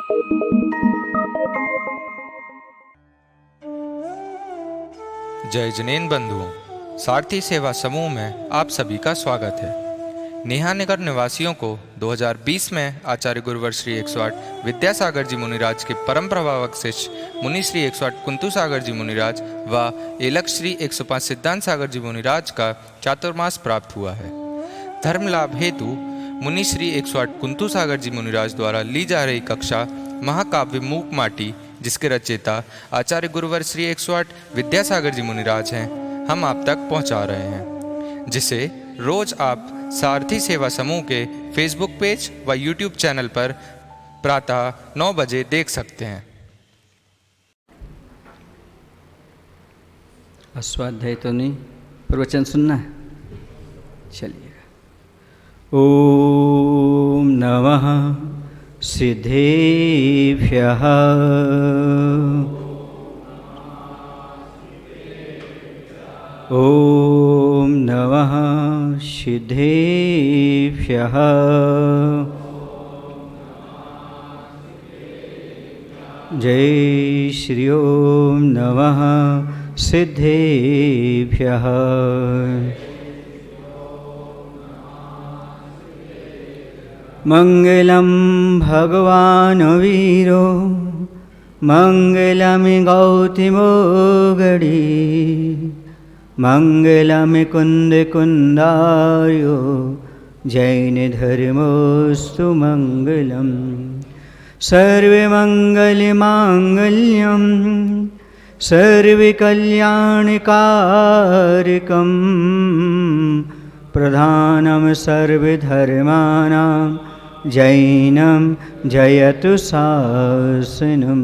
जय जनेन बंधुओं, सारथी सेवा समूह में आप सभी का स्वागत है। नेहा नगर निवासियों को 2020 में आचार्य गुरुवर श्री 108 विद्यासागर जी मुनिराज के परम प्रभावक शिष्य मुनि श्री 108 कुंतु सागर जी मुनिराज व एलक श्री 105 सिद्धांत सागर जी मुनिराज का चातुर्मास प्राप्त हुआ है। धर्म लाभ हेतु मुनि श्री 108 कुंतु सागर जी मुनिराज द्वारा ली जा रही कक्षा महाकाव्य मूक माटी, जिसके रचयिता आचार्य गुरुवर श्री 108 विद्यासागर जी मुनिराज हैं, हम आप तक पहुंचा रहे हैं, जिसे रोज आप सारथी सेवा समूह के फेसबुक पेज व यूट्यूब चैनल पर प्रातः 9 बजे देख सकते हैं। स्वाध्याय तो नहीं, प्रवचन सुनना है। चलिएगा। ओम नमः सिद्धेभ्यः ओम नमः सिद्धेभ्यः जय श्री ओम नमः सिद्धेभ्यः। मंगलम भगवान वीरो मंगलमि गौतमो गणी मंगलमि कुंद कुंदायो जैन धर्मोस्तु मंगलम। सर्वमंगलमांगल्यं सर्वकल्याणकारकं प्रधानं सर्वधर्माणां जैनं जयतु शासनं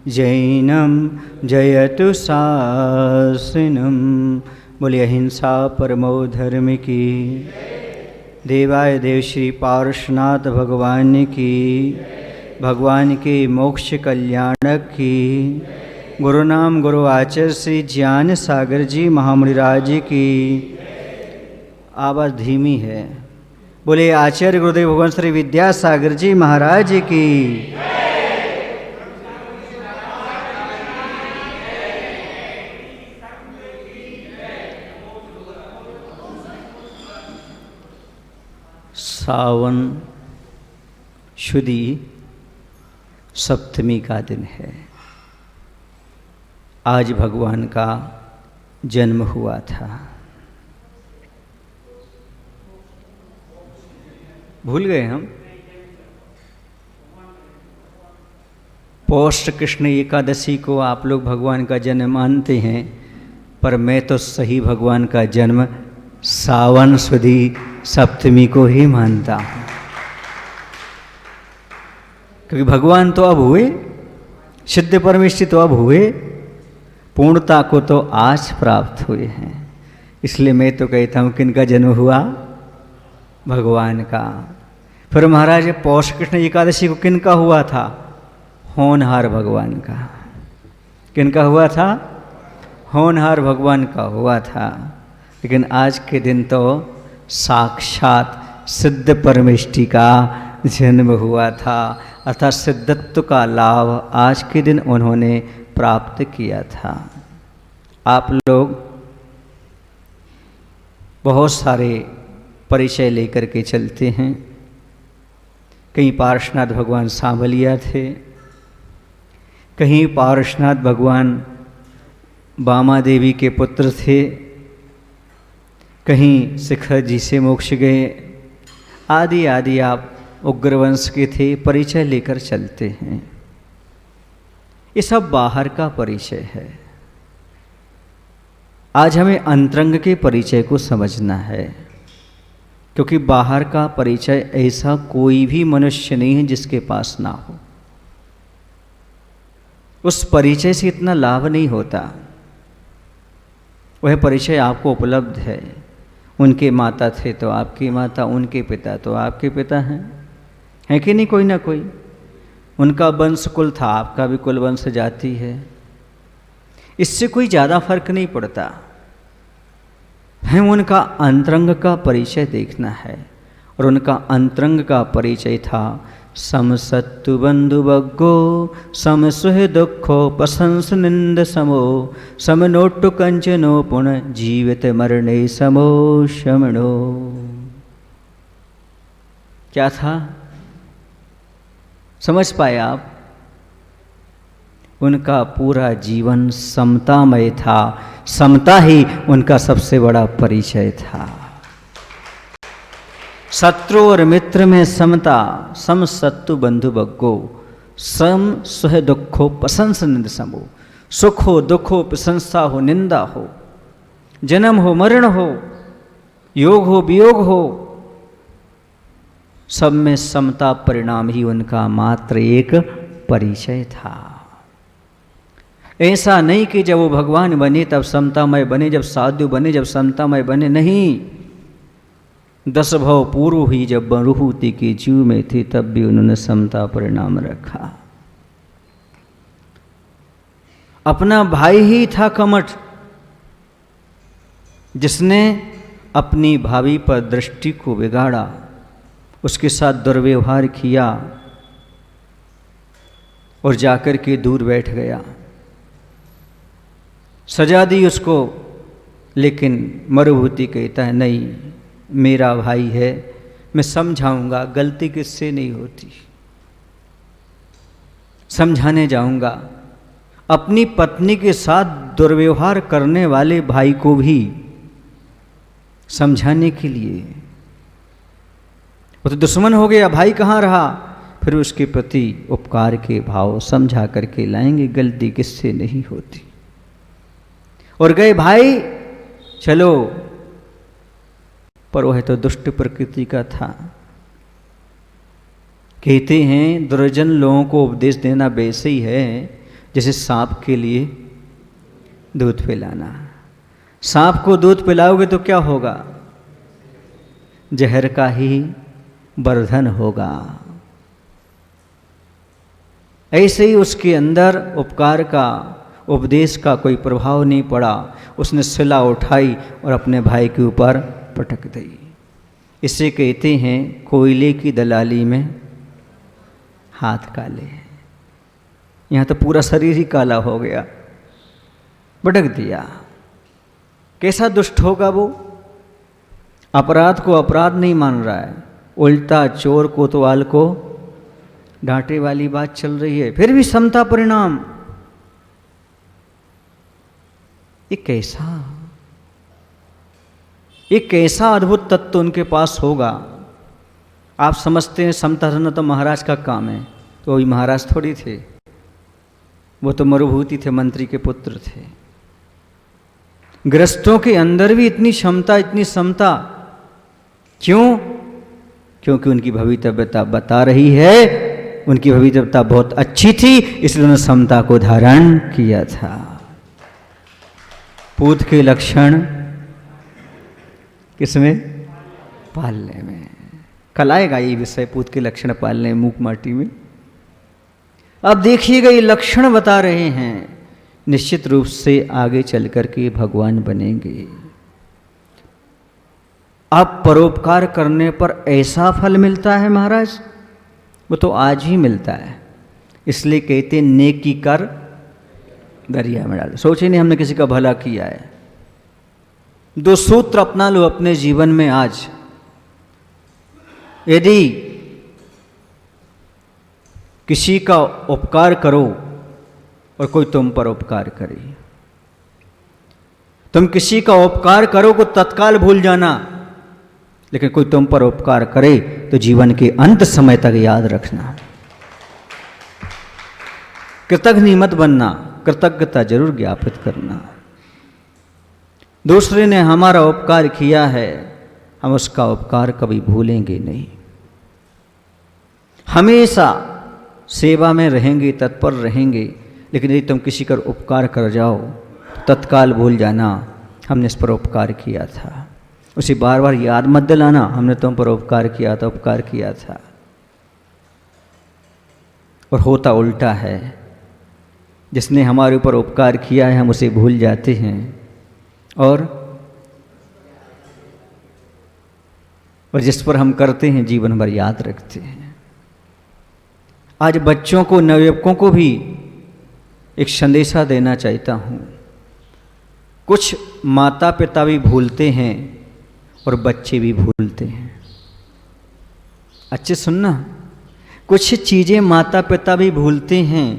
जैनं जयतु शासनं। बोलिए अहिंसा परमो धर्म की। देवाय देव श्री पार्श्वनाथ भगवान की, भगवान के मोक्ष कल्याणक की। गुरु नाम गुरु आचार्य श्री ज्ञान सागर जी महामुनिराज की। आवाज़ धीमी है। बोले आचार्य गुरुदेव भगवान श्री विद्यासागर जी महाराज की। सावन शुदी सप्तमी का दिन है। आज भगवान का जन्म हुआ था। भूल गए हम। पौष कृष्ण एकादशी को आप लोग भगवान का जन्म मानते हैं, पर मैं तो सही भगवान का जन्म सावन सुदी सप्तमी को ही मानता हूँ, क्योंकि भगवान तो अब हुए, सिद्ध परमेष्ठी तो अब हुए, पूर्णता को तो आज प्राप्त हुए हैं। इसलिए मैं तो कहता हूँ किनका जन्म हुआ? भगवान का। फिर महाराज पौष कृष्ण एकादशी को किनका हुआ था? होनहार भगवान का। किनका हुआ था? होनहार भगवान का हुआ था। लेकिन आज के दिन तो साक्षात सिद्ध परमेष्ठी का जन्म हुआ था, अर्थात सिद्धत्व का लाभ आज के दिन उन्होंने प्राप्त किया था। आप लोग बहुत सारे परिचय लेकर के चलते हैं। कहीं पार्श्वनाथ भगवान सांवलिया थे, कहीं पार्श्वनाथ भगवान बामा देवी के पुत्र थे, कहीं शिखर जी से मोक्ष गए, आदि आदि आप उग्रवंश के थे, परिचय लेकर चलते हैं। ये सब बाहर का परिचय है। आज हमें अंतरंग के परिचय को समझना है, क्योंकि बाहर का परिचय ऐसा कोई भी मनुष्य नहीं है जिसके पास ना हो। उस परिचय से इतना लाभ नहीं होता। वह परिचय आपको उपलब्ध है। उनके माता थे तो आपकी माता, उनके पिता तो आपके पिता हैं, है कि नहीं? कोई ना कोई उनका वंश कुल था, आपका भी कुल वंश जाति है। इससे कोई ज़्यादा फर्क नहीं पड़ता। हमें उनका अंतरंग का परिचय देखना है, और उनका अंतरंग का परिचय था सम सत्तु बंधु बग्गो सम सुह दुखो प्रशंस निंद समो सम नोटु कंचनो पुण जीवित मरणे समो शमणो। क्या था, समझ पाए आप? उनका पूरा जीवन समतामय था, समता ही उनका सबसे बड़ा परिचय था। शत्रु और मित्र में समता, सम सत्तु बंधु बग्गो सम सुह दुखो प्रशंस निंद समो। सुख हो, दुख हो, प्रशंसा हो, निंदा हो, जन्म हो, मरण हो, योग हो, वियोग हो, सब में समता परिणाम ही उनका मात्र एक परिचय था। ऐसा नहीं कि जब वो भगवान बने तब समतामय बने, जब साधु बने जब समतामय बने, नहीं। 10 भव पूर्व ही जब बरूहूति के जीव में थे तब भी उन्होंने समता परिणाम रखा। अपना भाई ही था कमठ, जिसने अपनी भाभी पर दृष्टि को बिगाड़ा, उसके साथ दुर्व्यवहार किया और जाकर के दूर बैठ गया। सजा दी उसको, लेकिन मरुभूति कहता है नहीं, मेरा भाई है, मैं समझाऊंगा, गलती किससे नहीं होती, समझाने जाऊंगा। अपनी पत्नी के साथ दुर्व्यवहार करने वाले भाई को भी समझाने के लिए, वो तो दुश्मन हो गया, भाई कहाँ रहा, फिर उसके प्रति उपकार के भाव समझा करके लाएंगे, गलती किससे नहीं होती। और गए भाई, चलो, पर वह तो दुष्ट प्रकृति का था। कहते हैं दुर्जन लोगों को उपदेश देना वैसे ही है जैसे सांप के लिए दूध पिलाना। सांप को दूध पिलाओगे तो क्या होगा? जहर का ही वर्धन होगा। ऐसे ही उसके अंदर उपकार का, उपदेश का कोई प्रभाव नहीं पड़ा। उसने सिला उठाई और अपने भाई के ऊपर पटक दी। इसे कहते हैं कोयले की दलाली में हाथ काले। यहाँ तो पूरा शरीर ही काला हो गया, पटक दिया। कैसा दुष्ट होगा वो? अपराध को अपराध नहीं मान रहा है, उल्टा चोर कोतवाल को डांटे वाली बात चल रही है, फिर भी समता परिणाम। एक कैसा अद्भुत तत्व उनके पास होगा। आप समझते हैं समता रहना तो महाराज का काम है, तो वही महाराज थोड़ी थे, वो तो मरुभूति थे, मंत्री के पुत्र थे। गृहस्थों के अंदर भी इतनी क्षमता, इतनी समता क्यों? क्योंकि उनकी भवितव्यता बता रही है, उनकी भवितव्यता बहुत अच्छी थी, इसलिए उन्होंने समता को धारण किया था। पूत के लक्षण किसमें? पालने में। कल आएगा ये विषय, पूत के लक्षण पालने, मूक माटी में। अब देखिएगा, ये लक्षण बता रहे हैं, निश्चित रूप से आगे चल कर के भगवान बनेंगे। अब परोपकार करने पर ऐसा फल मिलता है महाराज, वो तो आज ही मिलता है। इसलिए कहते नेकी कर दरिया में डालो। सोचे नहीं हमने किसी का भला किया है। 2 सूत्र अपना लो अपने जीवन में आज। यदि किसी का उपकार करो और कोई तुम पर उपकार करे, तुम किसी का उपकार करो को तत्काल भूल जाना, लेकिन कोई तुम पर उपकार करे तो जीवन के अंत समय तक याद रखना। कृतज्ञ मत बनना, कृतज्ञता जरूर ज्ञापित करना। दूसरे ने हमारा उपकार किया है, हम उसका उपकार कभी भूलेंगे नहीं। हमेशा सेवा में रहेंगे, तत्पर रहेंगे, लेकिन यदि तुम किसी का उपकार कर जाओ तो तत्काल भूल जाना हमने इस पर उपकार किया था। उसे बार बार याद मत दिलाना हमने तुम पर उपकार किया था, उपकार किया था। और होता उल्टा है, जिसने हमारे ऊपर उपकार किया है हम उसे भूल जाते हैं और जिस पर हम करते हैं जीवन भर याद रखते हैं। आज बच्चों को, नवयुवकों को भी एक संदेशा देना चाहता हूँ। कुछ माता पिता भी भूलते हैं और बच्चे भी भूलते हैं। अच्छे सुनना, कुछ चीज़ें माता पिता भी भूलते हैं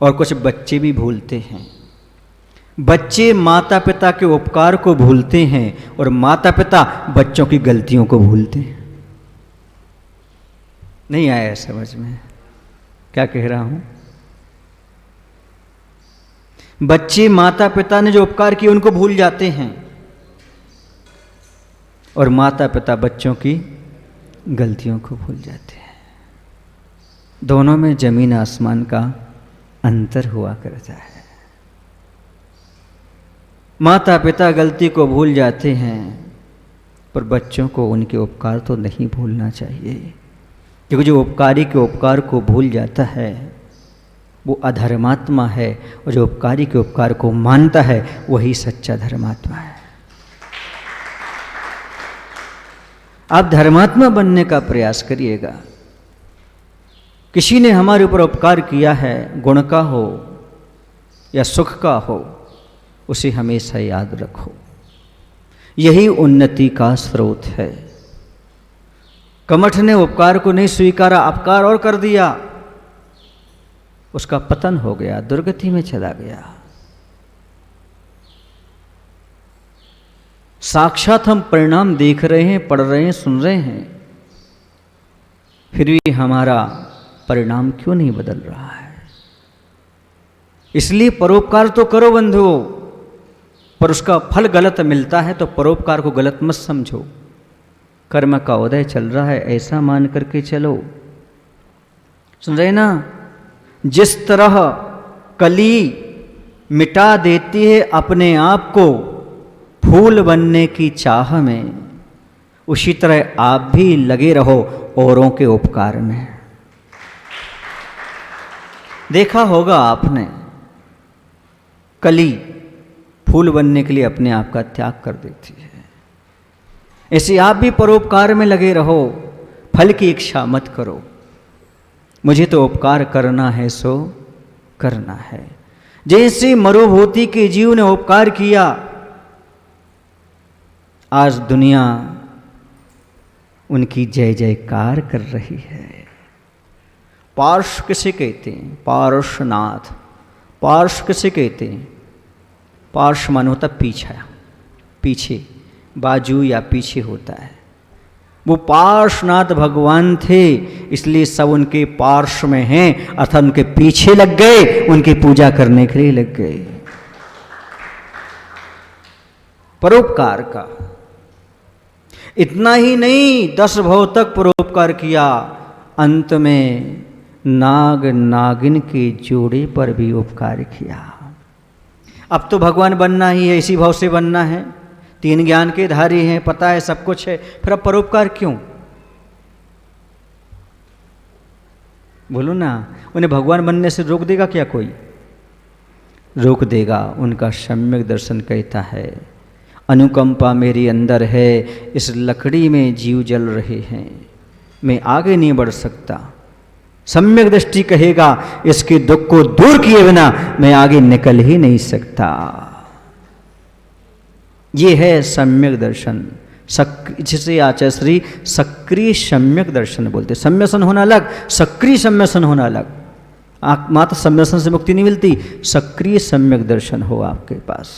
और कुछ बच्चे भी भूलते हैं। बच्चे माता पिता के उपकार को भूलते हैं और माता पिता बच्चों की गलतियों को भूलते हैं। नहीं आया समझ में क्या कह रहा हूं? बच्चे माता पिता ने जो उपकार किए उनको भूल जाते हैं और माता पिता बच्चों की गलतियों को भूल जाते हैं। दोनों में जमीन आसमान का अंतर हुआ करता है। माता पिता गलती को भूल जाते हैं पर बच्चों को उनके उपकार तो नहीं भूलना चाहिए, क्योंकि जो उपकारी के उपकार को भूल जाता है वो अधर्मात्मा है और जो उपकारी के उपकार को मानता है वही सच्चा धर्मात्मा है। आप धर्मात्मा बनने का प्रयास करिएगा। किसी ने हमारे ऊपर उपकार किया है, गुण का हो या सुख का हो, उसे हमेशा याद रखो। यही उन्नति का स्रोत है। कमठ ने उपकार को नहीं स्वीकारा, अपकार और कर दिया, उसका पतन हो गया, दुर्गति में चला गया। साक्षात हम परिणाम देख रहे हैं, पढ़ रहे हैं, सुन रहे हैं, फिर भी हमारा परिणाम क्यों नहीं बदल रहा है? इसलिए परोपकार तो करो बंधुओं, पर उसका फल गलत मिलता है तो परोपकार को गलत मत समझो। कर्म का उदय चल रहा है ऐसा मान करके चलो। सुन रहे ना? जिस तरह कली मिटा देती है अपने आप को फूल बनने की चाह में, उसी तरह आप भी लगे रहो औरों के उपकार में। देखा होगा आपने, कली फूल बनने के लिए अपने आप का त्याग कर देती है। ऐसे आप भी परोपकार में लगे रहो, फल की इच्छा मत करो। मुझे तो उपकार करना है सो करना है। जैसे मरुभूति के जीव ने उपकार किया, आज दुनिया उनकी जय जयकार कर रही है। पार्श किसे कहते हैं? पार्श्वनाथ। पार्श किसे कहते हैं? पार्श मान होता पीछा, पीछे, बाजू या पीछे होता है। वो पार्श्वनाथ भगवान थे, इसलिए सब उनके पार्श्व में हैं, अर्थात उनके पीछे लग गए, उनकी पूजा करने के लिए लग गए। परोपकार का इतना ही नहीं, 10 भव तक परोपकार किया, अंत में नाग नागिन के जोड़े पर भी उपकार किया। अब तो भगवान बनना ही है, इसी भाव से बनना है। 3 ज्ञान के धारी हैं, पता है, सब कुछ है, फिर अब परोपकार क्यों? बोलो ना, उन्हें भगवान बनने से रोक देगा क्या कोई? रोक देगा। उनका सम्यक दर्शन कहता है, अनुकंपा मेरे अंदर है, इस लकड़ी में जीव जल रहे हैं, मैं आगे नहीं बढ़ सकता। सम्यक दृष्टि कहेगा, इसके दुख को दूर किए बिना मैं आगे निकल ही नहीं सकता। ये है सम्यक दर्शन, जिसे आचार्य श्री सक्रिय सम्यक दर्शन बोलते। सम्यसन होना अलग, सक्रिय सम्यसन होना अलग। मात्र सम्यसन से मुक्ति नहीं मिलती, सक्रिय सम्यक दर्शन हो आपके पास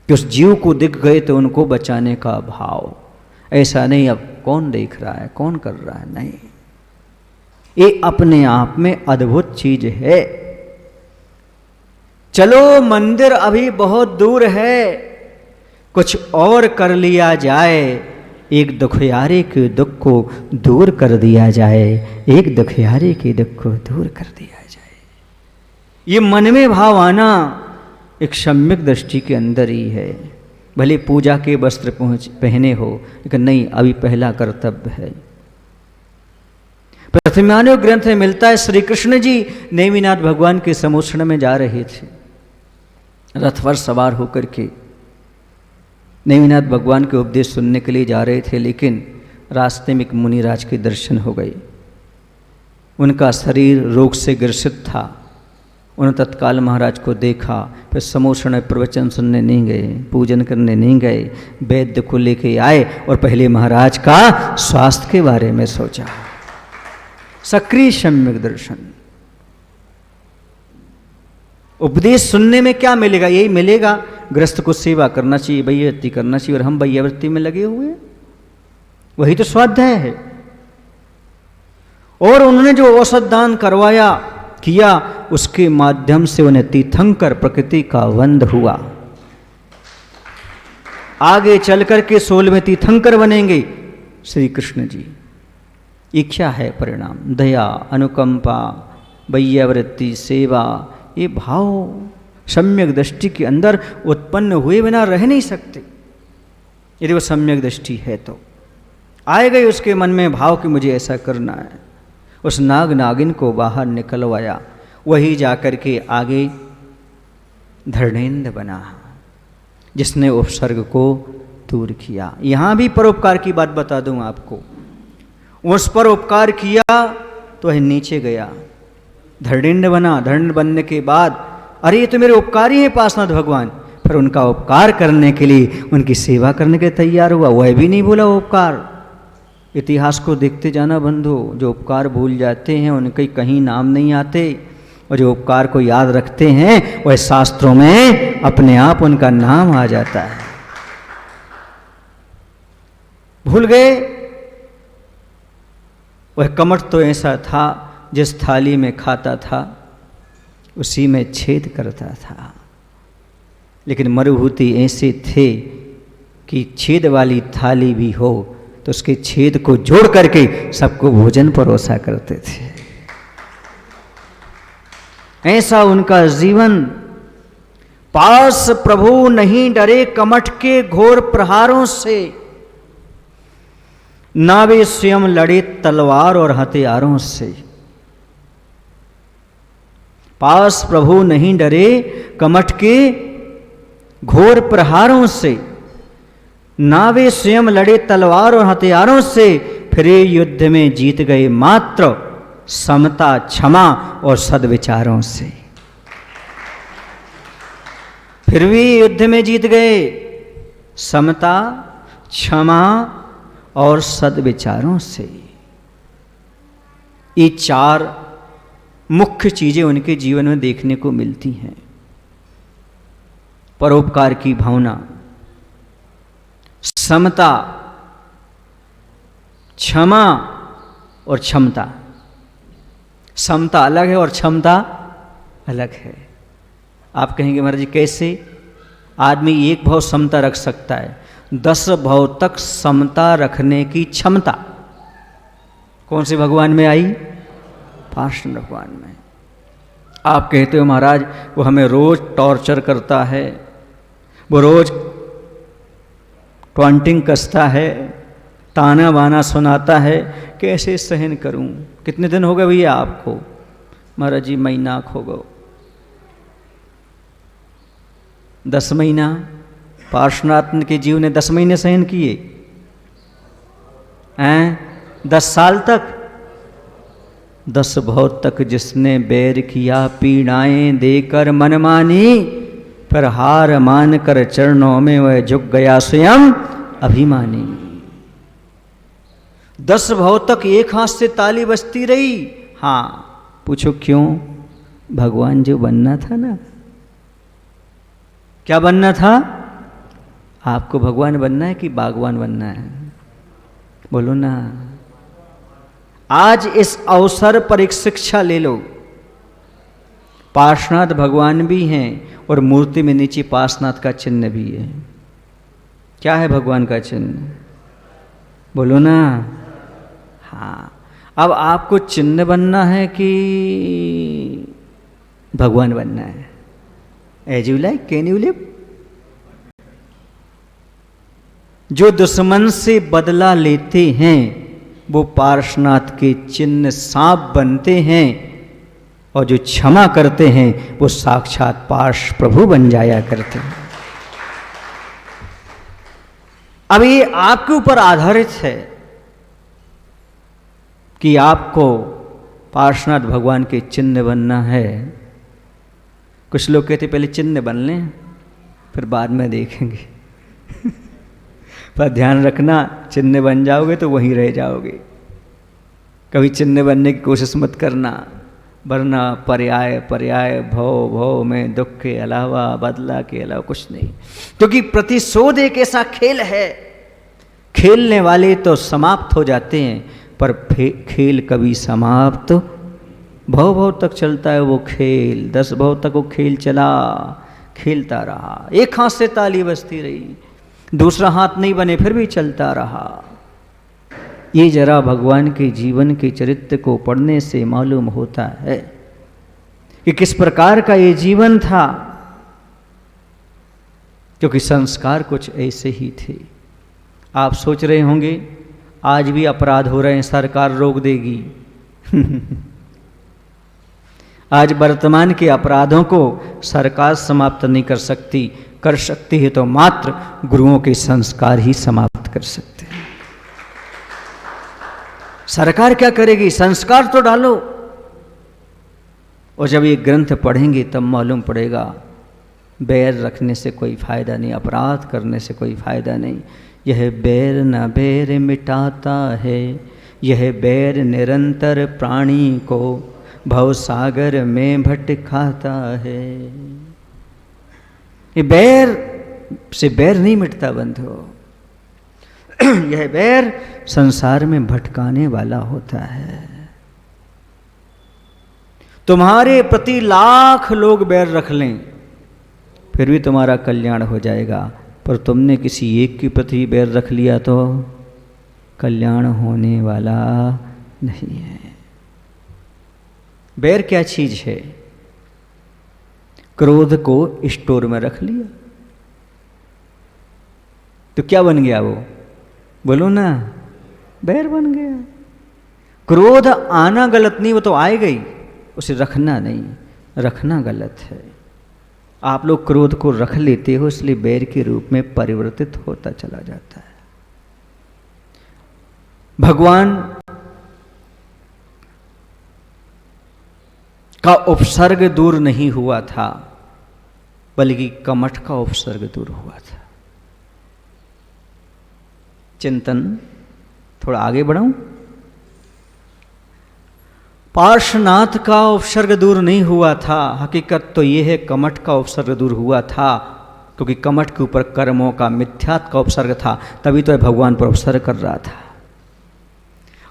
कि उस जीव को दिख गए तो उनको बचाने का भाव। ऐसा नहीं अब कौन देख रहा है, कौन कर रहा है, नहीं, ये अपने आप में अद्भुत चीज है। चलो मंदिर अभी बहुत दूर है, कुछ और कर लिया जाए, एक दुखियारे के दुख को दूर कर दिया जाए, एक दुखियारे के दुख को दूर कर दिया जाए। ये मन में भाव आना एक सम्यक दृष्टि के अंदर ही है। भले पूजा के वस्त्र पहने हो, लेकिन नहीं, अभी पहला कर्तव्य है। प्रथमान्योग ग्रंथ में मिलता है, श्री कृष्ण जी नेमिनाथ भगवान के समोषण में जा रहे थे, रथ पर सवार होकर के नेमिनाथ भगवान के उपदेश सुनने के लिए जा रहे थे, लेकिन रास्ते में एक मुनिराज के दर्शन हो गए। उनका शरीर रोग से ग्रसित था। उन्होंने तत्काल महाराज को देखा, फिर समोषण में प्रवचन सुनने नहीं गए, पूजन करने नहीं गए, वैद्य को लेके आए और पहले महाराज का स्वास्थ्य के बारे में सोचा। सक्रिय सम्यक दर्शन। उपदेश सुनने में क्या मिलेगा? यही मिलेगा, ग्रस्त को सेवा करना चाहिए, वैयवृत्ति करना चाहिए, और हम वैयवृत्ति में लगे हुए, वही तो स्वाध्याय है। और उन्होंने जो औषध दान करवाया किया, उसके माध्यम से उन्हें तीर्थंकर प्रकृति का वंद हुआ। आगे चल करके 16वें तीर्थंकर बनेंगे श्री कृष्ण जी। ये क्या है परिणाम? दया, अनुकंपा, वैयवृत्ति, सेवा, ये भाव सम्यक दृष्टि के अंदर उत्पन्न हुए बिना रह नहीं सकते। यदि वो सम्यक दृष्टि है तो आए गए उसके मन में भाव कि मुझे ऐसा करना है। उस नाग नागिन को बाहर निकलवाया, वही जाकर के आगे धर्मेंद्र बना, जिसने उपसर्ग को दूर किया। यहाँ भी परोपकार की बात बता दूं आपको, उस पर उपकार किया तो वह नीचे गया, धर्मेंद्र बना। धर्मेंद्र बनने के बाद अरे ये तो मेरे उपकारी हैं पार्श्वनाथ भगवान, फिर उनका उपकार करने के लिए, उनकी सेवा करने के लिए तैयार हुआ। वह भी नहीं बोला उपकार। इतिहास को देखते जाना बंधु, जो उपकार भूल जाते हैं उनके कहीं नाम नहीं आते, और जो उपकार को याद रखते हैं वह शास्त्रों में अपने आप उनका नाम आ जाता है। भूल गए। वह कमठ तो ऐसा था, जिस थाली में खाता था उसी में छेद करता था। लेकिन मरुभूति ऐसे थे कि छेद वाली थाली भी हो तो उसके छेद को जोड़ करके सबको भोजन परोसा करते थे। ऐसा उनका जीवन। पास प्रभु नहीं डरे कमठ के घोर प्रहारों से, ना वे स्वयं लड़े तलवार और हथियारों से। पास प्रभु नहीं डरे कमठ के घोर प्रहारों से, ना वे स्वयं लड़े तलवार और हथियारों से, फिर युद्ध में जीत गए मात्र समता, क्षमा और सद्विचारों से। फिर भी युद्ध में जीत गए समता, क्षमा और सद्विचारों से। ये 4 मुख्य चीजें उनके जीवन में देखने को मिलती हैं। परोपकार की भावना, समता, क्षमा और क्षमता। समता अलग है और क्षमता अलग है। आप कहेंगे महाराज जी कैसे? आदमी एक भाव समता रख सकता है, 10 भाव तक समता रखने की क्षमता कौन से भगवान में आई? पार्श्वनाथ भगवान में। आप कहते हो महाराज वो हमें रोज टॉर्चर करता है, वो रोज टॉन्टिंग कसता है, ताना बाना सुनाता है, कैसे सहन करूं? कितने दिन हो गए भैया आपको? महाराज जी महीना हो गए। 10 महीना? पार्श्वनाथ के जीव ने 10 महीने सहन किए हैं? 10 साल तक? 10 भाव तक जिसने बैर किया पीड़ाएं देकर मनमानी, पर हार मान कर चरणों में वह झुक गया स्वयं अभिमानी। 10 भाव तक एक हाथ से ताली बजती रही। हाँ, पूछो क्यों? भगवान जो बनना था ना। क्या बनना था? आपको भगवान बनना है कि बागवान बनना है? बोलो ना। आज इस अवसर पर एक शिक्षा ले लो। पार्श्वनाथ भगवान भी हैं और मूर्ति में नीचे पार्श्वनाथ का चिन्ह भी है। क्या है भगवान का चिन्ह? बोलो ना। हाँ, अब आपको चिन्ह बनना है कि भगवान बनना है? As you like, can you live. जो दुश्मन से बदला लेते हैं वो पार्श्वनाथ के चिन्ह सांप बनते हैं, और जो क्षमा करते हैं वो साक्षात पार्श्व प्रभु बन जाया करते हैं। अब ये आपके ऊपर आधारित है कि आपको पार्श्वनाथ भगवान के चिन्ह बनना है। कुछ लोग कहते पहले चिन्ह बन लें फिर बाद में देखेंगे। पर ध्यान रखना, चिन्ह बन जाओगे तो वहीं रह जाओगे। कभी चिन्ह बनने की कोशिश मत करना, वरना पर्याय पर्याय भव भव में दुख के अलावा, बदला के अलावा कुछ नहीं। क्योंकि प्रतिशोध एक ऐसा खेल है, खेलने वाले तो समाप्त हो जाते हैं, पर खेल कभी समाप्त भव भव तक चलता है वो खेल। 10 भव तक वो खेल चला, खेलता रहा। एक हाथ से ताली बजती रही, दूसरा हाथ नहीं बने फिर भी चलता रहा। ये जरा भगवान के जीवन के चरित्र को पढ़ने से मालूम होता है कि किस प्रकार का ये जीवन था। क्योंकि संस्कार कुछ ऐसे ही थे। आप सोच रहे होंगे आज भी अपराध हो रहे हैं, सरकार रोक देगी। आज वर्तमान के अपराधों को सरकार समाप्त नहीं कर सकती, कर सकती है तो मात्र गुरुओं के संस्कार ही समाप्त कर सकते हैं। सरकार क्या करेगी? संस्कार तो डालो। और जब ये ग्रंथ पढ़ेंगे तब मालूम पड़ेगा बैर रखने से कोई फायदा नहीं, अपराध करने से कोई फायदा नहीं। यह बैर न बैर मिटाता है, यह बैर निरंतर प्राणी को भव सागर में भटकाता है। ये बैर से बैर नहीं मिटता बंधु। यह बैर संसार में भटकाने वाला होता है। तुम्हारे प्रति लाख लोग बैर रख लें फिर भी तुम्हारा कल्याण हो जाएगा, पर तुमने किसी एक के प्रति बैर रख लिया तो कल्याण होने वाला नहीं है। बैर क्या चीज है? क्रोध को स्टोर में रख लिया तो क्या बन गया वो? बोलो ना, बैर बन गया। क्रोध आना गलत नहीं, वो तो आए गई, उसे रखना नहीं, रखना गलत है। आप लोग क्रोध को रख लेते हो, इसलिए बैर के रूप में परिवर्तित होता चला जाता है। भगवान का उपसर्ग दूर नहीं हुआ था, बल्कि कमठ का उपसर्ग दूर हुआ था। चिंतन थोड़ा आगे बढ़ाऊं। पार्श्वनाथ का उपसर्ग दूर नहीं हुआ था, हकीकत तो यह है कमठ का उपसर्ग दूर हुआ था, क्योंकि कमठ के ऊपर कर्मों का मिथ्यात्व का उपसर्ग था, तभी तो भगवान पर उपसर्ग कर रहा था।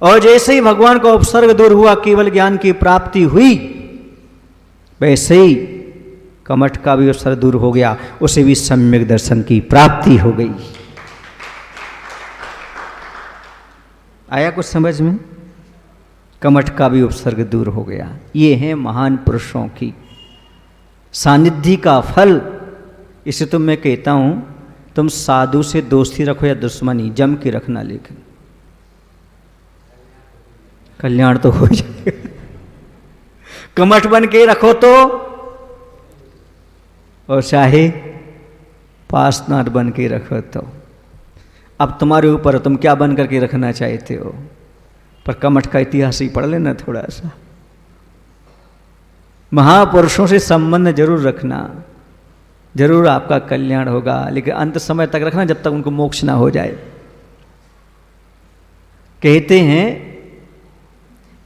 और जैसे ही भगवान का उपसर्ग दूर हुआ, केवल ज्ञान की प्राप्ति हुई, वैसे ही कमठ का भी उपसर्ग दूर हो गया, उसे भी सम्यक दर्शन की प्राप्ति हो गई। आया कुछ समझ में? कमठ का भी उपसर्ग दूर हो गया। ये है महान पुरुषों की सानिध्य का फल। इसे तो मैं कहता हूं, तुम साधु से दोस्ती रखो या दुश्मनी, जम के रखना, लेकिन कल्याण तो हो जाएगा। कमठ बन के रखो तो, और चाहे पार्श्वनाथ बन के रखो तो। अब तुम्हारे ऊपर, तुम क्या बन करके रखना चाहते हो, पर कमठ का इतिहास ही पढ़ लेना थोड़ा सा। महापुरुषों से संबंध जरूर रखना, जरूर आपका कल्याण होगा, लेकिन अंत समय तक रखना, जब तक उनको मोक्ष ना हो जाए। कहते हैं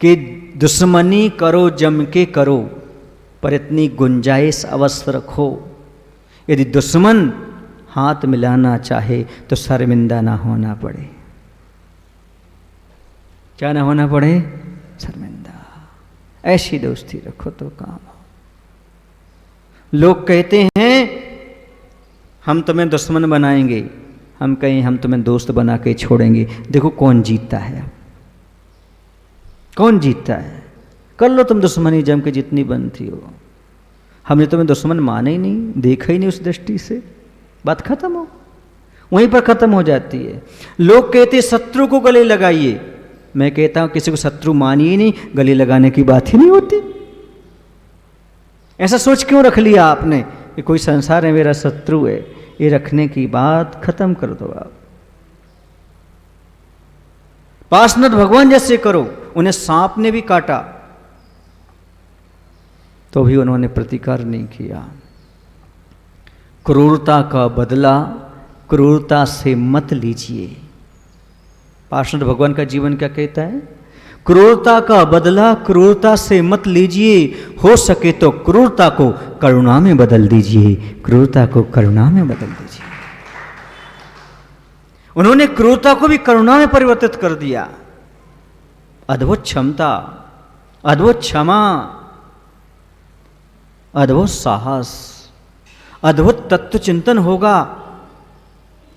कि दुश्मनी करो जम के करो, पर इतनी गुंजाइश अवश्य रखो, यदि दुश्मन हाथ मिलाना चाहे तो शर्मिंदा ना होना पड़े। क्या ना होना पड़े? शर्मिंदा। ऐसी दोस्ती रखो तो काम हो। लोग कहते हैं हम तुम्हें दुश्मन बनाएंगे, हम कहें हम तुम्हें दोस्त बना के छोड़ेंगे। देखो कौन जीतता है, कौन जीतता है। कर लो तुम दुश्मनी जम के जितनी बनती हो, हमने तुम्हें दुश्मन माना ही नहीं, देखा ही नहीं उस दृष्टि से, बात खत्म हो, वहीं पर खत्म हो जाती है। लोग कहते शत्रु को गले लगाइए, मैं कहता हूं किसी को शत्रु मानिए नहीं, गले लगाने की बात ही नहीं होती। ऐसा सोच क्यों रख लिया आपने कि कोई संसार है मेरा शत्रु है? ये रखने की बात खत्म कर दो आप। पार्श्वनाथ भगवान जैसे करो। उन्हें सांप ने भी काटा, तो भी उन्होंने प्रतिकार नहीं किया। क्रूरता का बदला क्रूरता से मत लीजिए। पार्षद भगवान का जीवन क्या कहता है? क्रूरता का बदला क्रूरता से मत लीजिए, हो सके तो क्रूरता को करुणा में बदल दीजिए, क्रूरता को करुणा में बदल दीजिए। उन्होंने क्रूरता को भी करुणा में परिवर्तित कर दिया। अद्भुत क्षमता, अद्भुत क्षमा, अद्भुत साहस, अद्भुत तत्व चिंतन होगा।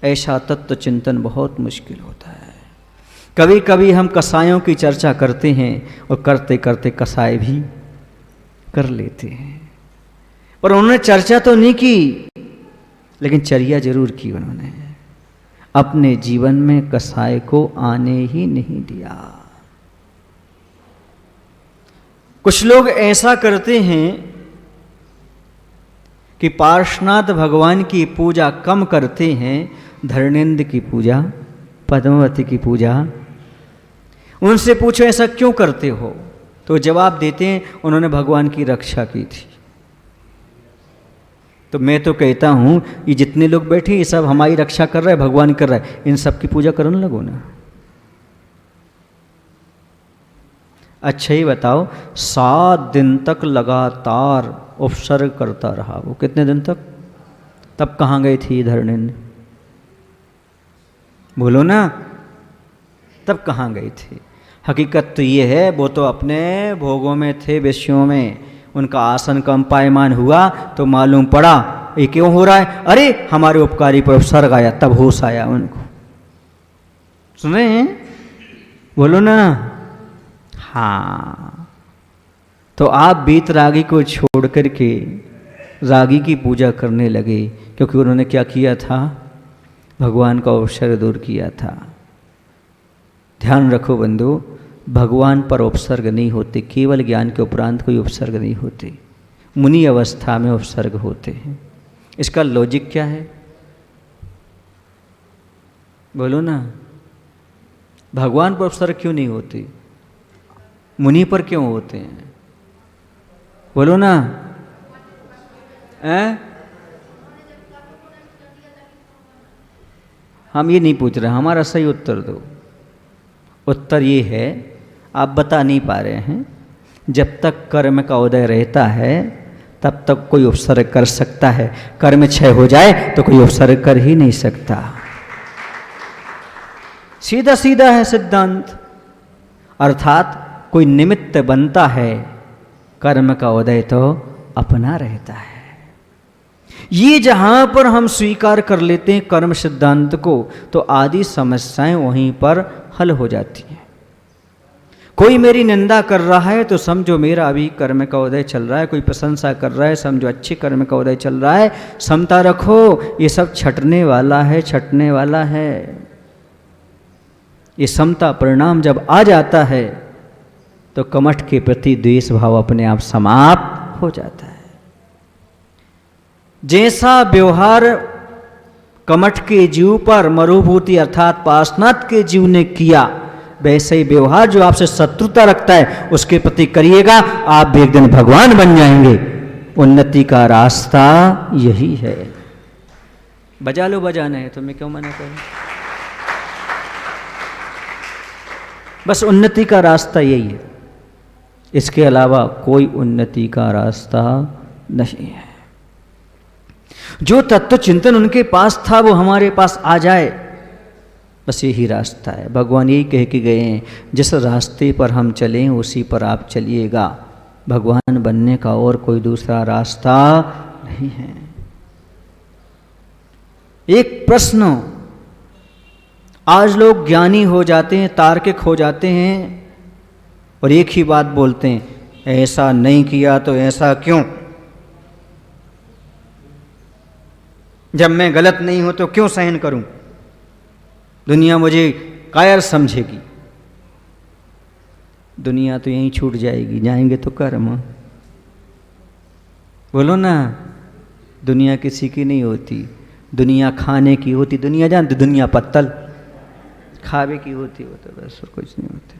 ऐसा तत्व चिंतन बहुत मुश्किल होता है। कभी कभी हम कसायों की चर्चा करते हैं और करते करते कसाय भी कर लेते हैं, पर उन्होंने चर्चा तो नहीं की, लेकिन चर्या जरूर की। उन्होंने अपने जीवन में कसाय को आने ही नहीं दिया। कुछ लोग ऐसा करते हैं कि पार्श्वनाथ भगवान की पूजा कम करते हैं, धर्मेंद्र की पूजा, पद्मावती की पूजा। उनसे पूछो ऐसा क्यों करते हो, तो जवाब देते हैं उन्होंने भगवान की रक्षा की थी। तो मैं तो कहता हूं ये जितने लोग बैठे ये सब हमारी रक्षा कर रहे हैं, भगवान कर रहा है, इन सब की पूजा करने लगो ना। अच्छा ही बताओ, 7 दिन तक लगातार उपसर्ग करता रहा वो। कितने दिन तक? तब कहाँ गए थे धर्मेंद्र? बोलो ना, तब कहाँ गए थे? हकीकत तो ये है वो तो अपने भोगों में थे, विषयों में। उनका आसन कंपायमान हुआ तो मालूम पड़ा ये क्यों हो रहा है, अरे हमारे उपकारी पर उपसर्ग आया, तब होश आया उनको। सुन रहे हैं? बोलो ना। हाँ, तो आप बीतरागी को छोड़ करके रागी की पूजा करने लगे, क्योंकि उन्होंने क्या किया था? भगवान का उपसर्ग दूर किया था। ध्यान रखो बंधु, भगवान पर उपसर्ग नहीं होते, केवल ज्ञान के उपरांत कोई उपसर्ग नहीं होते, मुनि अवस्था में उपसर्ग होते हैं। इसका लॉजिक क्या है? बोलो ना। भगवान पर उपसर्ग क्यों नहीं होते, मुनि पर क्यों होते हैं? बोलो ना। हम ये नहीं पूछ रहे, हमारा सही उत्तर दो। उत्तर ये है, आप बता नहीं पा रहे हैं। जब तक कर्म का उदय रहता है तब तक कोई उपसर्ग कर सकता है, कर्म क्षय हो जाए तो कोई उपसर्ग कर ही नहीं सकता। सीधा सीधा है सिद्धांत। अर्थात कोई निमित्त बनता है, कर्म का उदय तो अपना रहता है। ये जहां पर हम स्वीकार कर लेते हैं कर्म सिद्धांत को, तो आदि समस्याएं वहीं पर हल हो जाती हैं। कोई मेरी निंदा कर रहा है तो समझो मेरा अभी कर्म का उदय चल रहा है, कोई प्रशंसा कर रहा है समझो अच्छे कर्म का उदय चल रहा है। समता रखो, ये सब छटने वाला है, छटने वाला है। ये समता परिणाम जब आ जाता है तो कमठ के प्रति द्वेष भाव अपने आप समाप्त हो जाता है। जैसा व्यवहार कमठ के जीव पर मरुभूति अर्थात पार्श्वनाथ के जीव ने किया, वैसे ही व्यवहार जो आपसे शत्रुता रखता है उसके प्रति करिएगा, आप भी एक दिन भगवान बन जाएंगे। उन्नति का रास्ता यही है। बजा लो, बजाना है तो मैं क्यों मना करूं? बस उन्नति का रास्ता यही है, इसके अलावा कोई उन्नति का रास्ता नहीं है। जो तत्व चिंतन उनके पास था वो हमारे पास आ जाए, बस यही रास्ता है। भगवान यही कह के गए हैं, जिस रास्ते पर हम चलें उसी पर आप चलिएगा। भगवान बनने का और कोई दूसरा रास्ता नहीं है। एक प्रश्न, आज लोग ज्ञानी हो जाते हैं, तार्किक हो जाते हैं और एक ही बात बोलते हैं, ऐसा नहीं किया तो ऐसा क्यों? जब मैं गलत नहीं हूं तो क्यों सहन करूं? दुनिया मुझे कायर समझेगी। दुनिया तो यहीं छूट जाएगी, जाएंगे तो कर्म। बोलो ना। दुनिया किसी की नहीं होती, दुनिया खाने की होती। दुनिया जानते, दुनिया पत्तल खावे की होती, वो तो बस और कुछ नहीं होती।